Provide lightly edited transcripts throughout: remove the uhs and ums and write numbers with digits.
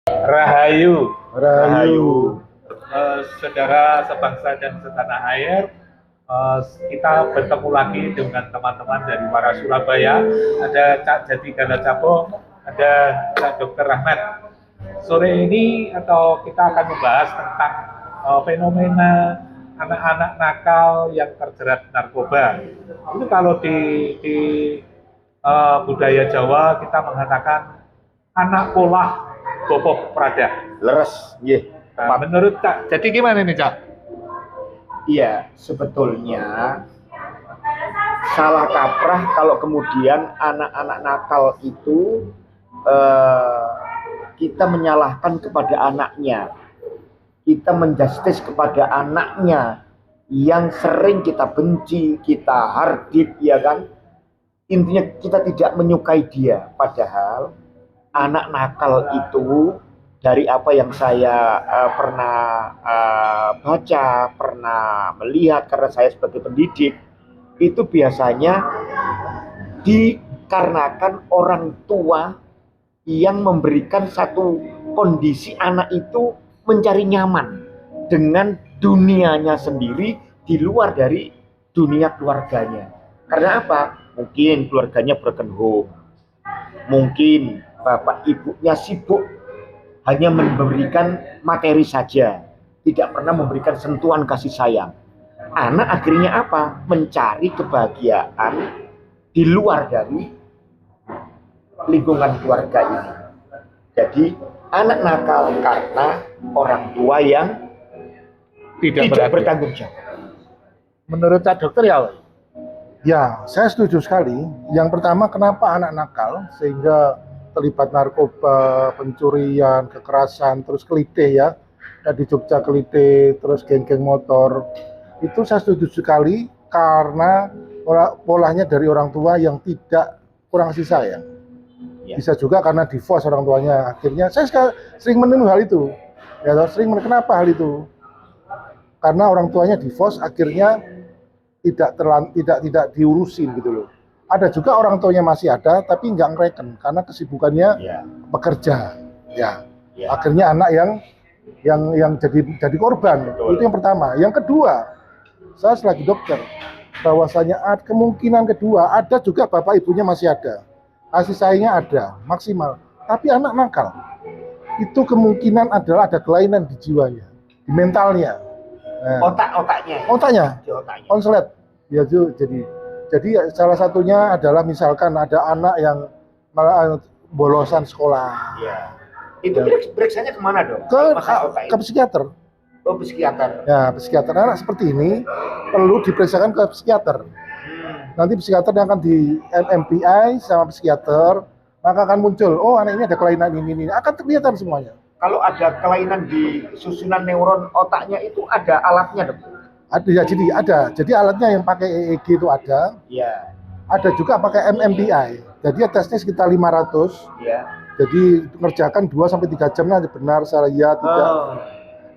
Rahayu, Rahayu. saudara sebangsa dan setanah air. Kita bertemu lagi dengan teman-teman dari Wara Surabaya. Ada Cak Jati Gala Capo, ada Cak Dr. Rahmat. Sore ini kita akan membahas tentang fenomena anak-anak nakal yang terjerat narkoba. Itu kalau di budaya Jawa kita mengatakan anak polah bobok prada. Leres, yeah. Nah, menurut Cak, jadi gimana nih Cak? Iya, sebetulnya salah kaprah kalau kemudian anak-anak nakal itu kita menyalahkan kepada anaknya, kita menjustis kepada anaknya yang sering kita benci, kita hardit, ya kan? Intinya kita tidak menyukai dia, padahal anak nakal itu dari apa yang saya pernah baca, pernah melihat karena saya sebagai pendidik, itu biasanya dikarenakan orang tua yang memberikan satu kondisi anak itu mencari nyaman dengan dunianya sendiri di luar dari dunia keluarganya. Karena apa? Mungkin keluarganya broken home, mungkin bapak ibunya sibuk hanya memberikan materi saja, tidak pernah memberikan sentuhan kasih sayang. Anak akhirnya apa? Mencari kebahagiaan di luar dari lingkungan keluarga ini. Jadi anak nakal karena orang tua yang tidak bertanggung jawab. Menurut Cak Dokter ya? Ya, saya setuju sekali. Yang pertama, kenapa anak nakal sehingga terlibat narkoba, pencurian, kekerasan, terus kelitih ya. Di Jogja kelitih, terus geng-geng motor. Itu saya setuju sekali karena polanya dari orang tua yang tidak kurang kasih sayang. Ya. Bisa juga karena divorce orang tuanya. Akhirnya saya sering menemui hal itu. Ya, kenapa hal itu? Karena orang tuanya divorce, akhirnya tidak diurusin gitu loh. Ada juga orang tuanya masih ada tapi nggak ngereken karena kesibukannya bekerja. Ya. Akhirnya anak yang jadi korban. Betul. Itu yang pertama. Yang kedua, saya selagi dokter bahwasanya kemungkinan kedua ada juga bapak ibunya masih ada. Kasih sayangnya ada maksimal. Tapi anak nakal itu kemungkinan adalah ada kelainan di jiwanya, di mentalnya. Nah, otaknya konslet ya. Jadi salah satunya adalah misalkan ada anak yang bolosan sekolah ya. Itu periksanya kemana dong? Ke psikiater. Oh, psikiater. Ya, psikiater. Anak seperti ini perlu diperiksakan ke psikiater. Nanti psikiater yang akan di MMPI sama psikiater, maka akan muncul, oh anak ini ada kelainan ini, akan terlihat semuanya. Kalau ada kelainan di susunan neuron otaknya itu ada alatnya dong? Ada ya, jadi alatnya yang pakai EEG itu ada. Ya. Ada juga pakai MMPI. Jadi tesnya sekitar 500. Ya. Jadi mengerjakan 2-3 jam nanti benar saya lihat tidak.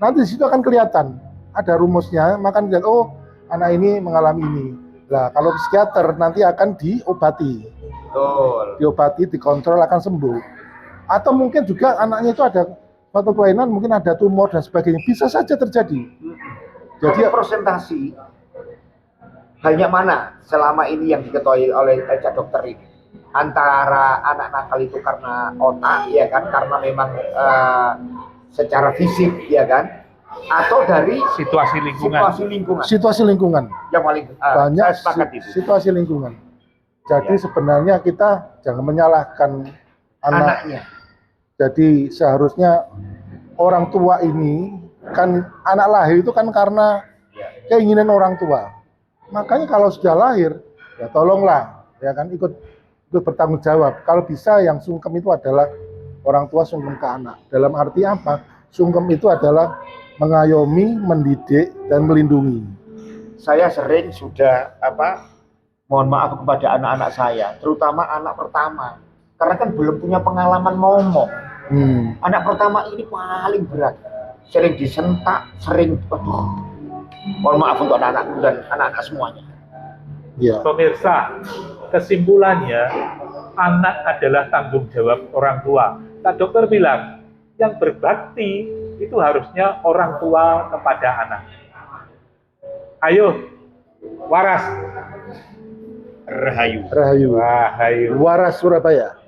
Nanti di situ akan kelihatan ada rumusnya, maka dilihat oh anak ini mengalami ini. Nah, kalau psikiater nanti akan diobati. Betul. Diobati, dikontrol akan sembuh. Atau mungkin juga anaknya itu ada suatu kelainan, mungkin ada tumor dan sebagainya. Bisa saja terjadi. Jadi presentasi hanya mana selama ini yang diketahui oleh Cak Dokter ini antara anak nakal itu karena otak ya kan, karena memang secara fisik ya kan, atau dari situasi lingkungan yang paling banyak situasi lingkungan. Jadi sebenarnya kita jangan menyalahkan anaknya. Jadi seharusnya orang tua ini kan anak lahir itu kan karena keinginan orang tua. Makanya kalau sudah lahir ya tolonglah ya kan ikut bertanggung jawab. Kalau bisa yang sungkem itu adalah orang tua sungkem ke anak. Dalam arti apa? Sungkem itu adalah mengayomi, mendidik dan melindungi. Saya sering sudah mohon maaf kepada anak-anak saya, terutama anak pertama. Karena kan belum punya pengalaman ngomong. Anak pertama ini paling berat. Sering disentak, mohon maaf untuk anak-anakku dan anak-anak semuanya. Ya. Pemirsa, kesimpulannya anak adalah tanggung jawab orang tua. Kak Dokter bilang yang berbakti itu harusnya orang tua kepada anak. Ayo, waras. Rahayu. Rahayu. Rahayu. Waras Surabaya.